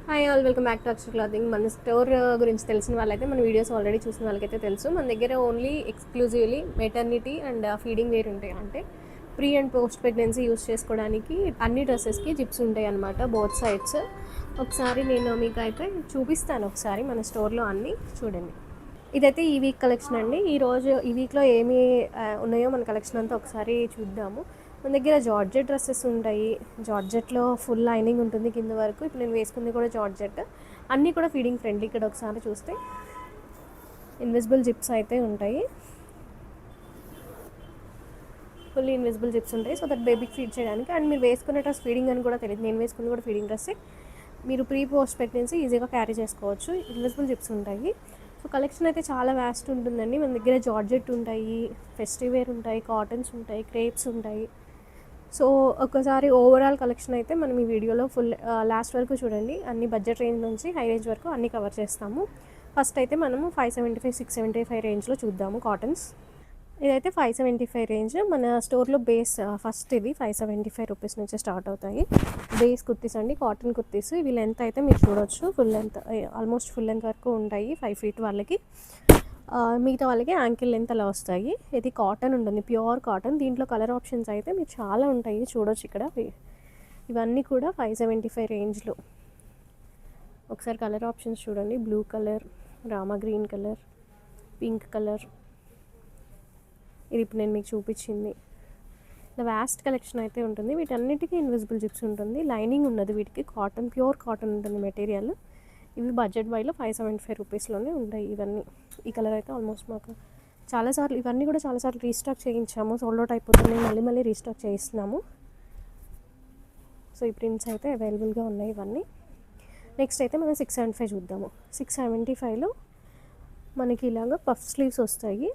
Hi all, welcome back to Akshar clothing. మన store గురించి తెలిసిన వాళ్ళైతే మన వీడియోస్ ఆల్రెడీ చూసిన వాళ్ళకైతే తెలుసు. మన దగ్గర only exclusively maternity and feeding wear ఉంటాయి. అంటే pre and post pregnancy use చేసుకోవడానికి అన్ని డ్రెస్సెస్కి జిప్స్ ఉంటాయి అన్నమాట, బోత్ సైడ్స్. ఒకసారి నేను మీకు అయితే చూపిస్తాను. ఒకసారి మన స్టోర్లో అన్నీ చూడండి. ఇదైతే ఈ వీక్ కలెక్షన్ అండి. ఈ వీక్లో ఏమి ఉన్నాయో మన కలెక్షన్ అంతా ఒకసారి చూద్దాము. మన దగ్గర జార్జెట్ డ్రెస్సెస్ ఉంటాయి. జార్జెట్లో ఫుల్ లైనింగ్ ఉంటుంది కింద వరకు. ఇప్పుడు నేను వేసుకుంది కూడా జార్జెట్. అన్నీ కూడా ఫీడింగ్ ఫ్రెండ్లీ. ఇక్కడ ఒకసారి చూస్తే ఇన్విజిబుల్ జిప్స్ అయితే ఉంటాయి. ఫుల్ ఇన్విజిబుల్ జిప్స్ ఉంటాయి, సో దట్ బేబీకి ఫీడ్ చేయడానికి. అండ్ మీరు వేసుకునే డ్రెస్ ఫీడింగ్ అని కూడా తెలియదు. నేను వేసుకుంది కూడా ఫీడింగ్ డ్రెస్సే. మీరు ప్రీ పోస్ట్ ప్రెగ్నెన్సీ ఈజీగా క్యారీ చేసుకోవచ్చు. ఇన్విజిబుల్ జిప్స్ ఉంటాయి. సో కలెక్షన్ అయితే చాలా వ్యాస్ట్ ఉంటుందండి. మన దగ్గర జార్జెట్ ఉంటాయి, ఫెస్టివ్ వేర్ ఉంటాయి, కాటన్స్ ఉంటాయి, క్రేప్స్ ఉంటాయి. సో ఒకసారి ఓవరాల్ కలెక్షన్ అయితే మనం ఈ వీడియోలో ఫుల్ లాస్ట్ వరకు చూడండి. అన్ని బడ్జెట్ రేంజ్ నుంచి హై రేంజ్ వరకు అన్నీ కవర్ చేస్తాము. ఫస్ట్ అయితే మనము 575, 675 రేంజ్లో చూద్దాము కాటన్స్. ఇదైతే 575 రేంజ్. మన స్టోర్లో బేస్ ఫస్ట్ ఇది 575 రూపీస్ నుంచి స్టార్ట్ అవుతాయి. బేస్ కుర్తీస్ అండి, కాటన్ కుర్తీస్. ఇవి లెంత్ అయితే మీరు చూడొచ్చు, full length, almost full length వరకు ఉంటాయి. 5 feet వాళ్ళకి, మిగతా వాళ్ళకి యాంకిల్ లెంత్ అలా వస్తాయి. ఇది కాటన్ ఉంటుంది, ప్యూర్ కాటన్. దీంట్లో కలర్ ఆప్షన్స్ అయితే మీరు చాలా ఉంటాయి, చూడొచ్చు ఇక్కడ. ఇవన్నీ కూడా 575 రేంజ్లో. ఒకసారి కలర్ ఆప్షన్స్ చూడండి. Blue colour, Rama green colour, pink colour. ఇది ఇప్పుడు నేను మీకు చూపించింది. వ్యాస్ట్ కలెక్షన్ అయితే ఉంటుంది. వీటన్నిటికీ ఇన్విజిబుల్ జిప్స్ ఉంటుంది. లైనింగ్ ఉన్నది వీటికి. కాటన్, ప్యూర్ కాటన్ ఉంటుంది మెటీరియల్. ఇవి బడ్జెట్ వైలో 575 రూపీస్లోనే ఉంటాయి ఇవన్నీ. ఈ కలర్ అయితే ఆల్మోస్ట్ మాకు చాలాసార్లు, ఇవన్నీ కూడా చాలాసార్లు రీస్టాక్ చేయించాము. సోల్డ్ అవుట్ అయిపోతుంది, మళ్ళీ రీస్టాక్ చేయిస్తున్నాము. సో ఈ ప్రింట్స్ అయితే అవైలబుల్గా ఉన్నాయి ఇవన్నీ. నెక్స్ట్ అయితే మనం 675 చూద్దాము. 675లో మనకి ఇలాగ పఫ్ స్లీవ్స్ వస్తాయి.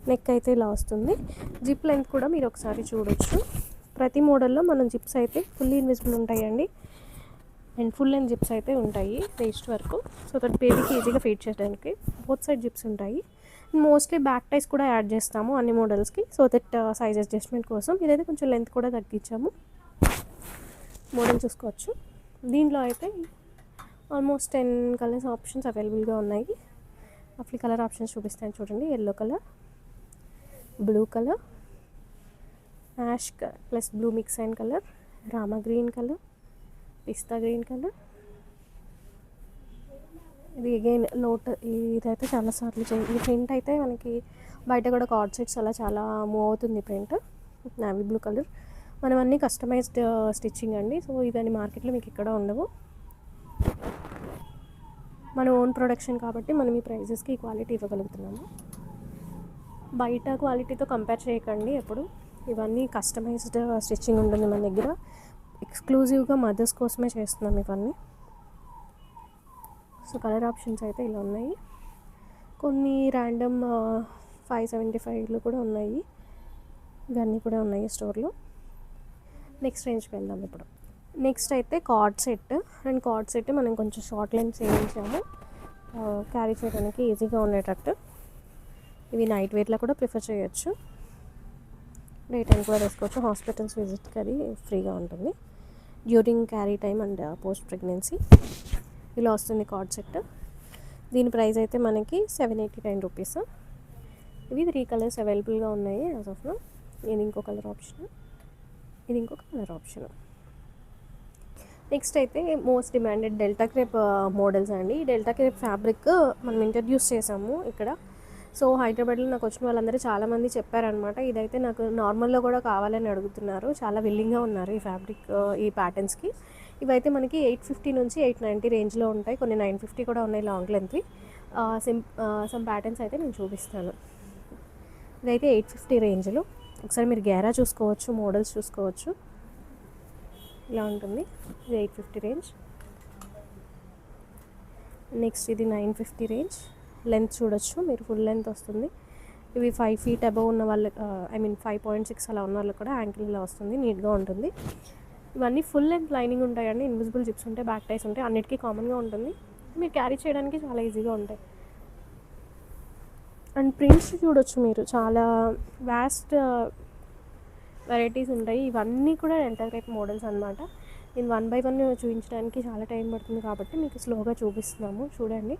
నెక్ అయితే ఇలా వస్తుంది. జిప్ లెంత్ కూడా మీరు ఒకసారి చూడొచ్చు. ప్రతి మోడల్లో మనం జిప్స్ అయితే ఫుల్లీ ఇన్విజిబుల్ ఉంటాయండి. అండ్ ఫుల్ లెంత్ జిప్స్ అయితే ఉంటాయి వేస్ట్ వరకు. సో దట్ బేబీకి ఈజీగా ఫీడ్ చేయడానికి బోత్ సైడ్ జిప్స్ ఉంటాయి. మోస్ట్లీ బ్యాక్ టైస్ కూడా యాడ్ చేస్తాము అన్ని మోడల్స్కి, సో దట్ సైజ్ అడ్జస్ట్మెంట్ కోసం. ఇదైతే కొంచెం లెంత్ కూడా తగ్గించాము. మోడల్ చూసుకోవచ్చు. దీంట్లో అయితే ఆల్మోస్ట్ 10 కలర్స్ ఆప్షన్స్ అవైలబుల్గా ఉన్నాయి. అఫ్లీ కలర్ ఆప్షన్స్ చూపిస్తాను చూడండి. Yellow colour, blue colour, ash plus blue mix అయిన colour, Rama green colour, pista green colour. ఇది అగైన్ లోట్. ఇదైతే చాలాసార్లు ఈ ప్రింట్ అయితే మనకి బయట కూడా కార్డ్ సెట్స్ అలా చాలా మూవ్ అవుతుంది ప్రింట్. Navy blue colour. మనం అన్నీ కస్టమైజ్డ్ స్టిచ్చింగ్ అండి. సో ఇవన్నీ మార్కెట్లో మీకు ఇక్కడ ఉండవు. మన ఓన్ ప్రొడక్షన్ కాబట్టి మనం ఈ ప్రైజెస్కి ఈ క్వాలిటీ ఇవ్వగలుగుతున్నాము. బయట క్వాలిటీతో కంపేర్ చేయకండి ఎప్పుడు. ఇవన్నీ కస్టమైజ్డ్ స్టిచ్చింగ్ ఉంటుంది మన దగ్గర. ఎక్స్క్లూజివ్గా మదర్స్ కోసమే చేస్తున్నాం ఇవన్నీ. సో కలర్ ఆప్షన్స్ అయితే ఇలా ఉన్నాయి. కొన్ని ర్యాండమ్ 575లో కూడా ఉన్నాయి. ఇవన్నీ కూడా ఉన్నాయి స్టోర్లో. నెక్స్ట్ రేంజ్కి వెళ్దాం ఇప్పుడు. నెక్స్ట్ అయితే card set. And card set మనం కొంచెం షార్ట్ లెన్స్ వేయించాము క్యారీ చేయడానికి ఈజీగా ఉండేటట్టు. ఇవి నైట్ వేర్లో కూడా ప్రిఫర్ చేయొచ్చు, డే టైం కూడా వేసుకోవచ్చు. హాస్పిటల్స్ విజిట్కి అది ఫ్రీగా ఉంటుంది during carry time and post pregnancy. ఇలా వస్తుంది కార్డ్ సెట్. దీని ప్రైస్ అయితే మనకి 789 రూపీస్. ఇవి 3 కలర్స్ అవైలబుల్గా ఉన్నాయి యాజ్ ఆఫ్ నౌ. ఇది ఇంకో కలర్ ఆప్షన్, ఇది ఇంకొక కలర్ ఆప్షన్. నెక్స్ట్ అయితే most demanded delta crepe models అండి. ఈ డెల్టా క్రేప్ ఫ్యాబ్రిక్ మనం ఇంట్రడ్యూస్ చేసాము ఇక్కడ. సో హైదరాబాద్లో నాకు వచ్చిన వాళ్ళందరూ చాలామంది చెప్పారనమాట, ఇదైతే నాకు నార్మల్లో కూడా కావాలని అడుగుతున్నారు. చాలా విల్లింగ్గా ఉన్నారు ఈ ఫ్యాబ్రిక్, ఈ ప్యాటర్న్స్కి. ఇవైతే మనకి 850 నుంచి 890 రేంజ్లో ఉంటాయి. కొన్ని 950 కూడా ఉన్నాయి లాంగ్ లెంత్వి. సమ్ ప్యాటర్న్స్ అయితే నేను చూపిస్తాను. ఇదైతే 850 రేంజ్లో. ఒకసారి మీరు గేరా చూసుకోవచ్చు, మోడల్స్ చూసుకోవచ్చు. ఇలా ఉంటుంది. ఇది 850 రేంజ్. నెక్స్ట్ ఇది 950 రేంజ్. లెంత్ చూడొచ్చు మీరు, ఫుల్ లెంత్ వస్తుంది. ఇవి 5 feet అబవ్ ఉన్న వాళ్ళు, 5.6 అలా ఉన్న వాళ్ళు కూడా యాంకిల్ ఇలా వస్తుంది, నీట్గా ఉంటుంది. ఇవన్నీ ఫుల్ లెంత్ లైనింగ్ ఉంటాయండి. ఇన్విజిబుల్ జిప్స్ ఉంటాయి, బ్యాక్ టైస్ ఉంటాయి, అన్నిటికీ కామన్గా ఉంటుంది. మీరు క్యారీ చేయడానికి చాలా ఈజీగా ఉంటాయి. అండ్ ప్రింట్స్ చూడొచ్చు మీరు, చాలా వ్యాస్ట్ వెరైటీస్ ఉంటాయి. ఇవన్నీ కూడా డెల్టా క్రేప్ మోడల్స్ అనమాట. నేను 1 బై 1 చూపించడానికి చాలా టైం పడుతుంది కాబట్టి మీకు స్లోగా చూపిస్తున్నాము, చూడండి.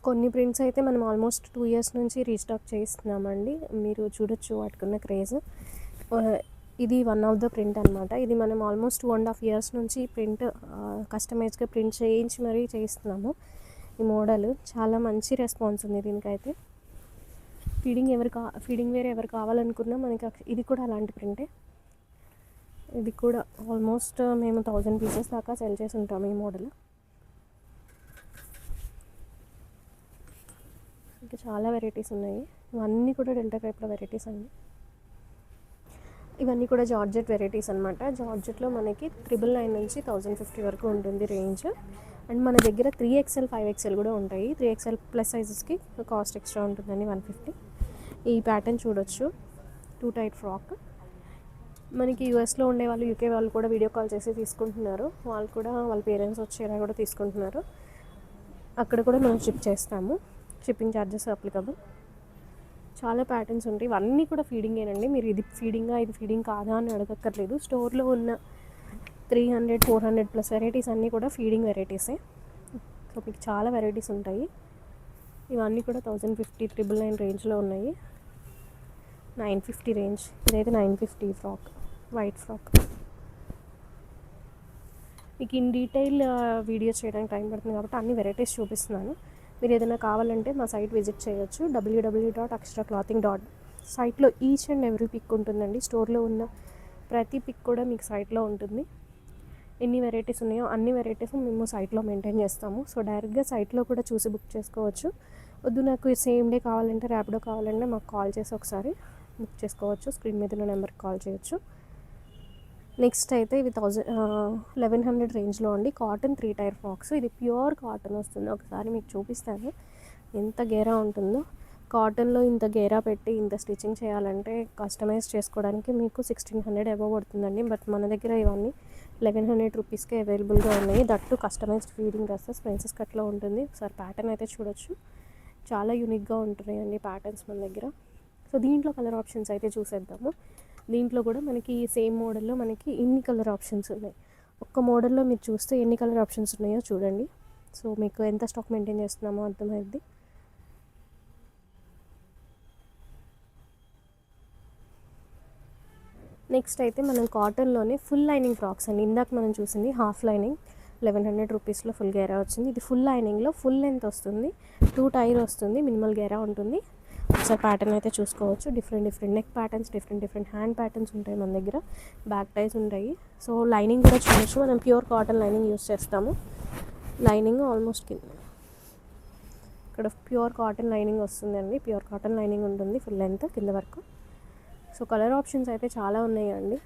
కొన్ని ప్రింట్స్ అయితే మనం ఆల్మోస్ట్ 2 ఇయర్స్ నుంచి రీస్టాక్ చేస్తున్నామండి. మీరు చూడొచ్చు వాటికున్న క్రేజ్. ఇది వన్ ఆఫ్ ద ప్రింట్ అనమాట. ఇది మనం ఆల్మోస్ట్ 2.5 ఇయర్స్ నుంచి ప్రింట్ కస్టమైజ్గా ప్రింట్ చేయించి మరీ చేస్తున్నాము. ఈ మోడల్ చాలా మంచి రెస్పాన్స్ ఉంది దీనికైతే. ఫీడింగ్ వేర్ ఎవరు కావాలనుకున్నా మనకి ఇది కూడా అలాంటి ప్రింటే. ఇది కూడా ఆల్మోస్ట్ మేము 1000 పీసెస్ దాకా సెల్ చేసి ఉంటాము ఈ మోడల్. ఇంకా చాలా వెరైటీస్ ఉన్నాయి. ఇవన్నీ కూడా డెల్టా క్రేప్లో వెరైటీస్ అండి. ఇవన్నీ కూడా జార్జెట్ వెరైటీస్ అనమాట. జార్జెట్లో మనకి 999 నుంచి 1050 వరకు ఉంటుంది రేంజ్. అండ్ మన దగ్గర 3XL 5XL కూడా ఉంటాయి. 3XL ప్లస్ సైజెస్కి కాస్ట్ ఎక్స్ట్రా ఉంటుందండి 150. ఈ ప్యాటర్న్ చూడొచ్చు, 2 టైట్ ఫ్రాక్. మనకి యూఎస్లో ఉండే వాళ్ళు, యూకే వాళ్ళు కూడా వీడియో కాల్ చేసి తీసుకుంటున్నారు. వాళ్ళు కూడా వాళ్ళ పేరెంట్స్ వచ్చేలా కూడా తీసుకుంటున్నారు. అక్కడ కూడా మనం షిప్ చేస్తాము, షిప్పింగ్ ఛార్జెస్ అప్లికబుల్. చాలా ప్యాటర్న్స్ ఉంటాయి. ఇవన్నీ కూడా ఫీడింగేనండి. మీరు ఇది ఫీడింగా ఇది ఫీడింగ్ కాదా అని అడగక్కర్లేదు. స్టోర్లో ఉన్న 300 400 ప్లస్ వెరైటీస్ అన్నీ కూడా ఫీడింగ్ వెరైటీసే. సో మీకు చాలా వెరైటీస్ ఉంటాయి. ఇవన్నీ కూడా 1050 999 రేంజ్లో ఉన్నాయి. 950 రేంజ్. ఇదైతే 950 ఫ్రాక్, వైట్ ఫ్రాక్. మీకు ఇన్ డీటెయిల్ వీడియోస్ చేయడానికి టైం పడుతుంది కాబట్టి అన్ని వెరైటీస్ చూపిస్తున్నాను. మీరు ఏదైనా కావాలంటే మా సైట్ విజిట్ చేయొచ్చు, www.akshtraclothing. సైట్లో ఈచ్ అండ్ ఎవ్రీ పిక్ ఉంటుందండి. స్టోర్లో ఉన్న ప్రతి పిక్ కూడా మీకు సైట్లో ఉంటుంది. ఎన్ని వెరైటీస్ ఉన్నాయో అన్ని వెరైటీస్ మేము సైట్లో మెయింటైన్ చేస్తాము. సో డైరెక్ట్గా సైట్లో కూడా చూసి బుక్ చేసుకోవచ్చు. వద్దు నాకు సేమ్ డే కావాలంటే, ర్యాపిడో కావాలంటే మాకు కాల్ చేసి ఒకసారి బుక్ చేసుకోవచ్చు. స్క్రీన్ మీద ఉన్న నెంబర్కి కాల్ చేయొచ్చు. నెక్స్ట్ అయితే ఇవి 1100 రేంజ్లో అండి. Cotton 3 tier frocks. ఇది ప్యూర్ కాటన్ వస్తుంది. ఒకసారి మీకు చూపిస్తాను ఎంత గేరా ఉంటుందో. కాటన్లో ఇంత గేరా పెట్టి ఇంత స్టిచ్చింగ్ చేయాలంటే కస్టమైజ్ చేసుకోవడానికి మీకు 1600 అబవ్ పడుతుందండి. బట్ మన దగ్గర ఇవన్నీ 1100 రూపీస్కే అవైలబుల్గా ఉన్నాయి. That customised feeding dresses princess కట్లో ఉంటుంది. ఒకసారి ప్యాటర్న్ అయితే చూడొచ్చు, చాలా యూనిక్గా ఉంటున్నాయండి ప్యాటర్న్స్ మన దగ్గర. సో దీంట్లో కలర్ ఆప్షన్స్ అయితే చూసేద్దాము. దీంట్లో కూడా మనకి సేమ్ మోడల్లో మనకి ఇన్ని కలర్ ఆప్షన్స్ ఉన్నాయి. ఒక్క మోడల్లో మీరు చూస్తే ఎన్ని కలర్ ఆప్షన్స్ ఉన్నాయో చూడండి. సో మీకు ఎంత స్టాక్ మెయింటైన్ చేస్తున్నామో అర్థమైంది. నెక్స్ట్ అయితే మనం కాటన్లోనే ఫుల్ లైనింగ్ ఫ్రాక్స్ అండి. ఇందాక మనం చూసింది హాఫ్ లైనింగ్ 1100 రూపీస్లో ఫుల్ గేరా వచ్చింది. ఇది ఫుల్ లైనింగ్లో ఫుల్ లెంత్ వస్తుంది, 2 టైర్ వస్తుంది, మినిమల్ గేరా ఉంటుంది. ఒకసారి ప్యాటర్న్ అయితే చూసుకోవచ్చు. Different neck patterns, different hand patterns ఉంటాయి మన దగ్గర. బ్యాక్ టైస్ ఉంటాయి. సో లైనింగ్ కూడా చూడొచ్చు. మనం ప్యూర్ కాటన్ లైనింగ్ యూస్ చేస్తాము. లైనింగ్ ఆల్మోస్ట్ ఇక్కడ ప్యూర్ కాటన్ లైనింగ్ వస్తుందండి. ప్యూర్ కాటన్ లైనింగ్ ఉంటుంది ఫుల్ లెంత్ కింద వరకు. సో కలర్ ఆప్షన్స్ అయితే చాలా ఉన్నాయండి.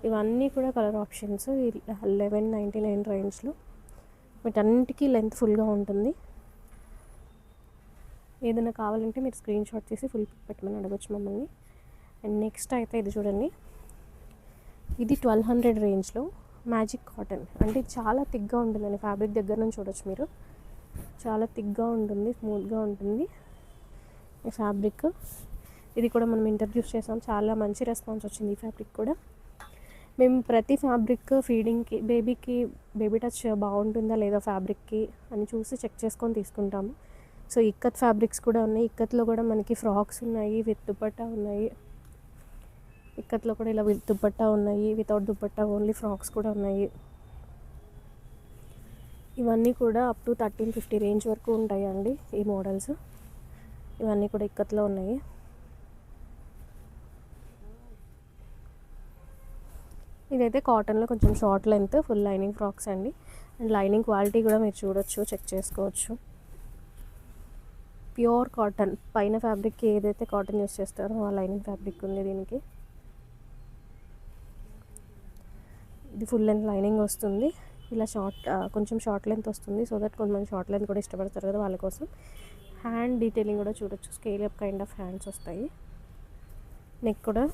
ఇవన్నీ కూడా కలర్ ఆప్షన్స్ 1199 రేంజ్లో. వీటన్నిటికీ లెంత్ ఫుల్గా ఉంటుంది. ఏదైనా కావాలంటే మీరు స్క్రీన్ షాట్ తీసి ఫుల్ పిక్ పెట్టమని అడగచ్చు మమ్మల్ని. అండ్ నెక్స్ట్ అయితే ఇది చూడండి, ఇది 1200 రేంజ్లో మ్యాజిక్ కాటన్. అంటే చాలా థిక్గా ఉంటుందండి. ఫ్యాబ్రిక్ దగ్గర నుంచి చూడొచ్చు మీరు, చాలా థిక్గా ఉంటుంది, స్మూత్గా ఉంటుంది ఈ ఫ్యాబ్రిక్. ఇది కూడా మనం ఇంట్రడ్యూస్ చేసాం, చాలా మంచి రెస్పాన్స్ వచ్చింది ఈ ఫ్యాబ్రిక్ కూడా. మేము ప్రతి ఫ్యాబ్రిక్ ఫీడింగ్కి బేబీ టచ్ బాగుంటుందా లేదా ఫ్యాబ్రిక్కి అని చూసి చెక్ చేసుకొని తీసుకుంటాము. సో ఇక్కత్ ఫ్యాబ్రిక్స్ కూడా ఉన్నాయి. ఇక్కత్లో కూడా మనకి ఫ్రాక్స్ ఉన్నాయి, విత్ దుపట్టా ఉన్నాయి. ఇక్కత్లో కూడా ఇలా విత్ దుపట్టా ఉన్నాయి, వితౌట్ దుపట్టా ఓన్లీ ఫ్రాక్స్ కూడా ఉన్నాయి. ఇవన్నీ కూడా అప్ టు 1350 రేంజ్ వరకు ఉంటాయండి ఈ మోడల్స్. ఇవన్నీ కూడా ఇక్కత్లో ఉన్నాయి. ఇదైతే కాటన్లో కొంచెం short length full lining frocks అండి. అండ్ లైనింగ్ క్వాలిటీ కూడా మీరు చూడొచ్చు, చెక్ చేసుకోవచ్చు. ప్యూర్ కాటన్, పైన ఫ్యాబ్రిక్కి ఏదైతే కాటన్ యూస్ చేస్తారో ఆ లైనింగ్ ఫ్యాబ్రిక్ ఉంది దీనికి. ఇది ఫుల్ లెంత్ లైనింగ్ వస్తుంది. ఇలా కొంచెం షార్ట్ లెంత్ వస్తుంది. సో దట్ కొంతమంది షార్ట్ లెంత్ కూడా ఇష్టపడతారు కదా, వాళ్ళ కోసం. హ్యాండ్ డీటెయిలింగ్ కూడా చూడొచ్చు, scale up kind of hands వస్తాయి. నెక్ కూడా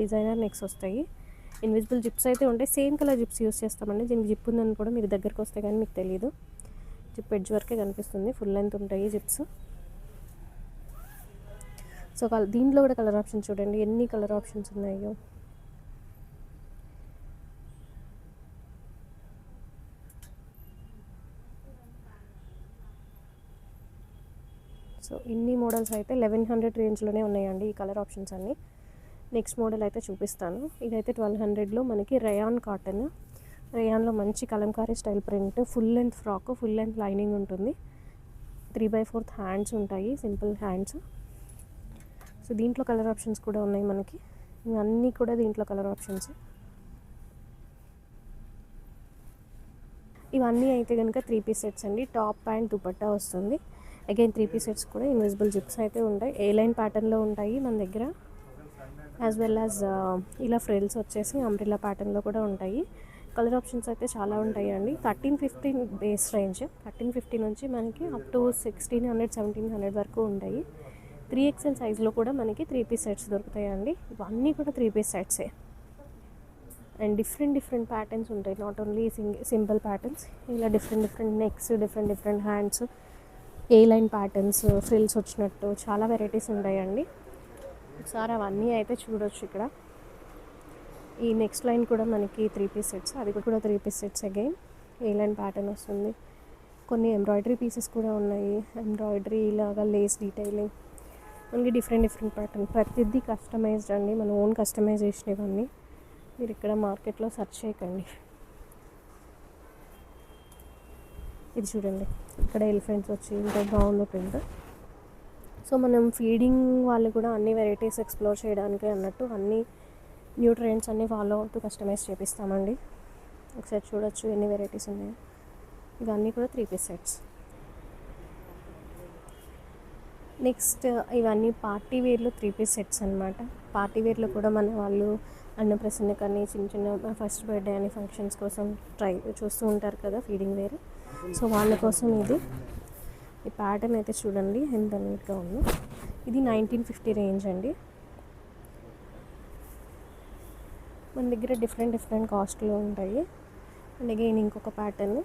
డిజైనర్ నెక్స్ వస్తాయి. ఇన్విజిబుల్ జిప్స్ అయితే ఉంటాయి, సేమ్ కలర్ జిప్స్ యూస్ చేస్తామండి. దీనికి జిప్ ఉందని కూడా మీరు దగ్గరకు వస్తే కానీ మీకు తెలియదు, జిప్ ఎడ్జ్ వరకే కనిపిస్తుంది, ఫుల్ లెంత్ ఉంటాయి జిప్స్. సో దీంట్లో కూడా కలర్ ఆప్షన్స్ చూడండి, ఎన్ని కలర్ ఆప్షన్స్ ఉన్నాయో. సో ఇన్ని మోడల్స్ అయితే 1100 రేంజ్లోనే ఉన్నాయండి ఈ కలర్ ఆప్షన్స్ అన్నీ. నెక్స్ట్ మోడల్ అయితే చూపిస్తాను. ఇదైతే 1200లో మనకి రయాన్ కాటన్, రయాన్లో మంచి Kalamkari style print, full length frock, full length lining ఉంటుంది, 3/4 హ్యాండ్స్ ఉంటాయి, సింపుల్ హ్యాండ్స్. సో దీంట్లో కలర్ ఆప్షన్స్ కూడా ఉన్నాయి మనకి, ఇవన్నీ కూడా దీంట్లో కలర్ ఆప్షన్స్. ఇవన్నీ అయితే కనుక 3 పీస్ సెట్స్ అండి, టాప్ ప్యాంట్ దుపట్టా వస్తుంది. అగైన్ 3 పీస్ సెట్స్ కూడా ఇన్విజిబుల్ జిప్స్ అయితే ఉంటాయి, ఏ లైన్ ప్యాటర్న్లో ఉంటాయి మన దగ్గర, యాజ్ వెల్ యాజ్ ఇలా ఫ్రిల్స్ వచ్చేసి అంబ్రిల్లా ప్యాటర్న్లో కూడా ఉంటాయి. కలర్ ఆప్షన్స్ అయితే చాలా ఉంటాయి అండి. 1350 బేస్ రేంజ్, 1350 నుంచి మనకి అప్ టు 1600 1700 వరకు ఉంటాయి. 3XL సైజ్లో కూడా మనకి 3 పీస్ సెట్స్ దొరుకుతాయండి. ఇవన్నీ కూడా 3 పీస్ సెట్సే అండ్ డిఫరెంట్ ప్యాటర్న్స్ ఉంటాయి, నాట్ ఓన్లీ సింపుల్ ప్యాటర్న్స్, ఇలా డిఫరెంట్ నెక్స్, డిఫరెంట్ హ్యాండ్స్, ఏ లైన్ ప్యాటర్న్స్, ఫ్రిల్స్ వచ్చినట్టు చాలా వెరైటీస్ ఉంటాయండి. ఒకసారి అవన్నీ అయితే చూడొచ్చు ఇక్కడ. ఈ నెక్స్ట్ లైన్ కూడా మనకి 3 పీస్ సెట్స్, అది కూడా 3 పీస్ సెట్స్. అగైన్ ఏ లైన్ ప్యాటర్న్ వస్తుంది, కొన్ని ఎంబ్రాయిడరీ పీసెస్ కూడా ఉన్నాయి, ఎంబ్రాయిడరీ ఇలాగా లేస్ డీటెయిలింగ్, మనకి డిఫరెంట్ ప్యాటర్న్, ప్రతిదీ కస్టమైజ్డ్ అండి, మన ఓన్ కస్టమైజేషన్ ఇవన్నీ. మీరు ఇక్కడ మార్కెట్లో సెర్చ్ చేయకండి. ఇది చూడండి, ఇక్కడ ఎలిఫెంట్స్ వచ్చి ఇంకా బాగుంది ప్రింట్. సో మనం ఫీడింగ్ వాళ్ళు కూడా అన్ని వెరైటీస్ ఎక్స్ప్లోర్ చేయడానికి అన్నట్టు అన్ని న్యూ ట్రెండ్స్ అన్నీ ఫాలో అవుతూ కస్టమైజ్ చేపిస్తామండి. ఒకసారి చూడొచ్చు ఎన్ని వెరైటీస్ ఉన్నాయో. ఇవన్నీ కూడా 3 పీస్ సెట్స్. నెక్స్ట్ ఇవన్నీ పార్టీ వేర్లో 3 పీస్ సెట్స్ అనమాట. పార్టీ వేర్లో కూడా మన వాళ్ళు అన్నప్రసన్న కానీ చిన్న ఫస్ట్ బర్త్డే అని ఫంక్షన్స్ కోసం చూస్తూ ఉంటారు కదా ఫీడింగ్ వేర్. సో వాళ్ళ కోసం ఇది. ఈ ప్యాటర్న్ అయితే చూడండి ఎంత నీట్గా ఉందో. ఇది 1950 రేంజ్ అండి. మన దగ్గర డిఫరెంట్ కాస్ట్లో ఉంటాయి. అండ్ అగైన్ ఇంకొక ప్యాటర్న్,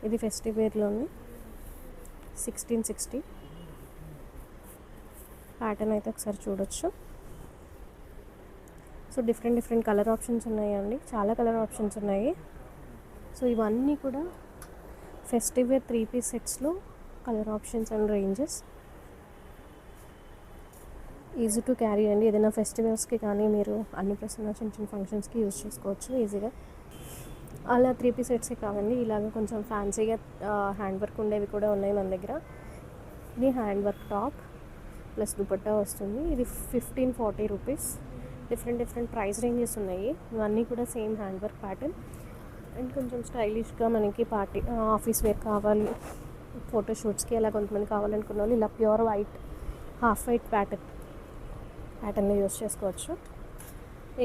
ఇది ఫెస్టివ్ వేర్లోని 1660 ప్యాటర్న్ అయితే ఒకసారి చూడొచ్చు. సో డిఫరెంట్ కలర్ ఆప్షన్స్ ఉన్నాయండి, చాలా కలర్ ఆప్షన్స్ ఉన్నాయి. సో ఇవన్నీ కూడా ఫెస్టివ్ వేర్ 3 పీస్ సెట్స్లో colour options and ranges. Easy to carry అండి, ఏదైనా ఫెస్టివల్స్కి కానీ మీరు అన్నప్రసన్న చిన్న ఫంక్షన్స్కి యూజ్ చేసుకోవచ్చు ఈజీగా. అలా 3 పీస్ సెట్సే కావండి, ఇలాగ కొంచెం ఫ్యాన్సీగా హ్యాండ్ వర్క్ ఉండేవి కూడా ఉన్నాయి మన దగ్గర. ఇది hand work top plus dupatta వస్తుంది, ఇది 1540 రూపీస్. డిఫరెంట్ ప్రైస్ రేంజెస్ ఉన్నాయి, ఇవన్నీ కూడా same hand work pattern. And కొంచెం స్టైలిష్గా మనకి పార్టీ ఆఫీస్ వేర్ కావాలి, ఫోటోషూట్స్కి అలా కొంతమంది కావాలనుకున్న వాళ్ళు ఇలా ప్యూర్ వైట్ హాఫ్ వైట్ ప్యాటర్న్లో యూస్ చేసుకోవచ్చు.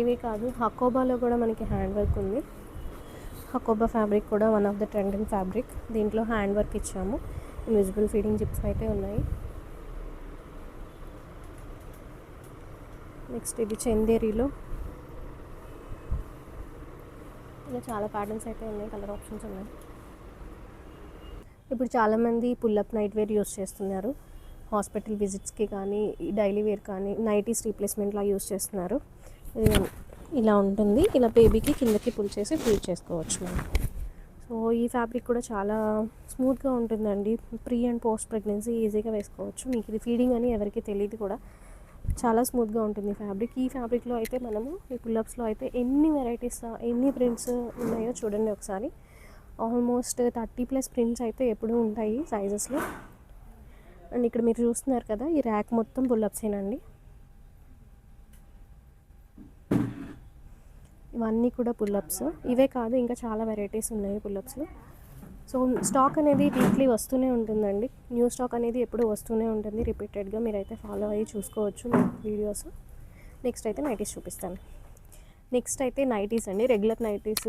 ఇవి కాదు, హకోబాలో కూడా మనకి హ్యాండ్ వర్క్ ఉంది. హకోబా ఫ్యాబ్రిక్ కూడా one of the trending fabric, దీంట్లో హ్యాండ్ వర్క్ ఇచ్చాము. ఇన్విజిబుల్ ఫీడింగ్ జిప్స్ అయితే ఉన్నాయి. నెక్స్ట్ ఇది చందేరిలో, ఇలా చాలా ప్యాటర్న్స్ అయితే ఉన్నాయి, కలర్ ఆప్షన్స్ ఉన్నాయి. ఇప్పుడు చాలామంది పుల్లప్ నైట్ వేర్ యూస్ చేస్తున్నారు, హాస్పిటల్ విజిట్స్కి కానీ డైలీ వేర్ కానీ నైటీస్ రీప్లేస్మెంట్లా యూస్ చేస్తున్నారు. ఇది ఇలా ఉంటుంది, ఇలా బేబీకి కిందకి పుల్ చేసి ఫీడ్ చేసుకోవచ్చు మనం. సో ఈ ఫ్యాబ్రిక్ కూడా చాలా స్మూత్గా ఉంటుందండి, ప్రీ అండ్ పోస్ట్ ప్రెగ్నెన్సీ ఈజీగా వేసుకోవచ్చు. మీకు ఇది ఫీడింగ్ అని ఎవరికి తెలియదు కూడా, చాలా స్మూత్గా ఉంటుంది ఫ్యాబ్రిక్. ఈ ఫ్యాబ్రిక్లో అయితే మనము ఈ పుల్లప్స్లో అయితే ఎన్ని వెరైటీస్ ఎన్ని ప్రింట్స్ ఉన్నాయో చూడండి ఒకసారి. ఆల్మోస్ట్ 30+ ప్రింట్స్ అయితే ఎప్పుడూ ఉంటాయి సైజెస్లో. అండ్ ఇక్కడ మీరు చూస్తున్నారు కదా, ఈ ర్యాక్ మొత్తం పుల్లప్సేనండి. ఇవన్నీ కూడా పుల్లప్స్, ఇవే కాదు ఇంకా చాలా వెరైటీస్ ఉన్నాయి పుల్లప్స్లో. సో స్టాక్ అనేది వీక్లీ వస్తూనే ఉంటుందండి, న్యూ స్టాక్ అనేది ఎప్పుడు వస్తూనే ఉంటుంది రిపీటెడ్గా, మీరైతే ఫాలో అయ్యి చూసుకోవచ్చు వీడియోస్. నెక్స్ట్ అయితే నైటీస్ చూపిస్తాను. నెక్స్ట్ అయితే నైటీస్ అండి, regular nighties,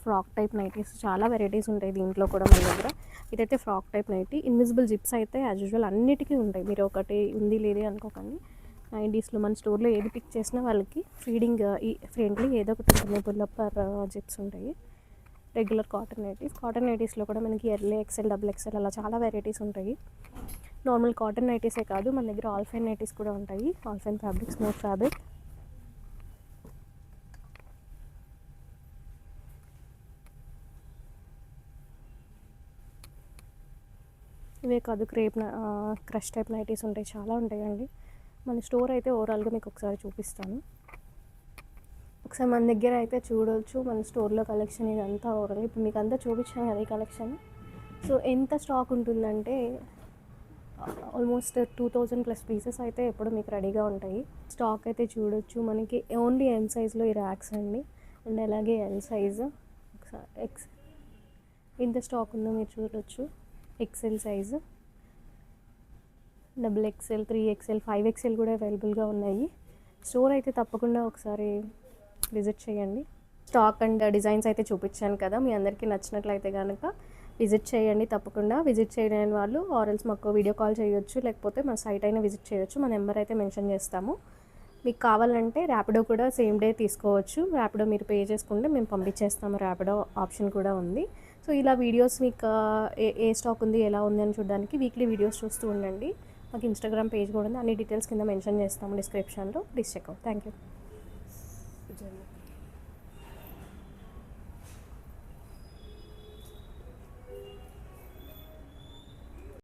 frock type nighties, చాలా వెరైటీస్ ఉంటాయి దీంట్లో కూడా మన దగ్గర. ఇదైతే frock type nightie, invisible zips అయితే యాజ్ యూజువల్ అన్నిటికీ ఉంటాయి, మీరు ఒకటి ఉంది లేదే అనుకోకండి, 90స్లో మన స్టోర్లో ఏది పిక్ చేసినా వాళ్ళకి ఫీడింగ్ ఈ ఫ్రెండ్లీ ఏదో ఒకటి ఉంటుంది. పుల్లప్పర్ జిప్స్ ఉంటాయి. రెగ్యులర్ కాటన్ నైటీస్లో కూడా మనకి ఎల్ఏ ఎక్సెల్ డబుల్ ఎక్సెల్ అలా చాలా వెరైటీస్ ఉంటాయి. నార్మల్ కాటన్ నైటీసే కాదు, మన దగ్గర ఆల్ఫైన్ నైటీస్ కూడా ఉంటాయి. Alpine fabric, smooth fabric. ఇవే కాదు, క్రష్ టైప్ నైటీస్ ఉంటాయి, చాలా ఉంటాయండి. మన స్టోర్ అయితే ఓవరాల్గా మీకు ఒకసారి చూపిస్తాను. ఒకసారి మన దగ్గర అయితే చూడవచ్చు మన స్టోర్లో కలెక్షన్ ఇదంతా ఓవరాల్. ఇప్పుడు మీకు అంతా చూపించాను కదా ఈ కలెక్షన్. సో ఎంత స్టాక్ ఉంటుందంటే ఆల్మోస్ట్ 2000+ పీసెస్ అయితే ఎప్పుడు మీకు రెడీగా ఉంటాయి. స్టాక్ అయితే చూడొచ్చు. మనకి ఓన్లీ ఎం సైజ్లో ఈ ర్యాక్స్ అండి. అండ్ అలాగే ఎల్ సైజు ఒకసారి ఇంత స్టాక్ ఉందో మీరు చూడొచ్చు. XL size, double XL, 3XL, 5XL కూడా అవైలబుల్గా ఉన్నాయి. స్టోర్ అయితే తప్పకుండా ఒకసారి విజిట్ చేయండి. స్టాక్ అండ్ డిజైన్స్ అయితే చూపించాను కదా, మీ అందరికీ నచ్చినట్లయితే కనుక విజిట్ చేయండి. తప్పకుండా విజిట్ చేయలేని వాళ్ళు ఆర్ఎల్స్ మాకు వీడియో కాల్ చేయొచ్చు, లేకపోతే మా సైట్ అయినా విజిట్ చేయొచ్చు. మా నెంబర్ అయితే మెన్షన్ చేస్తాము. మీకు కావాలంటే ర్యాపిడో కూడా సేమ్ డే తీసుకోవచ్చు. ర్యాపిడో మీరు పే చేసుకుంటే మేము పంపించేస్తాము. ర్యాపిడో ఆప్షన్ కూడా ఉంది. సో ఇలా వీడియోస్ మీకు ఏ స్టాక్ ఉంది, ఎలా ఉంది అని చూడడానికి వీక్లీ వీడియోస్ చూస్తూ ఉండండి. మాకు ఇన్స్టాగ్రామ్ పేజ్ కూడా ఉంది. అన్ని డీటెయిల్స్ కింద మెన్షన్ చేస్తాము డిస్క్రిప్షన్లో. Please check out. Thank you.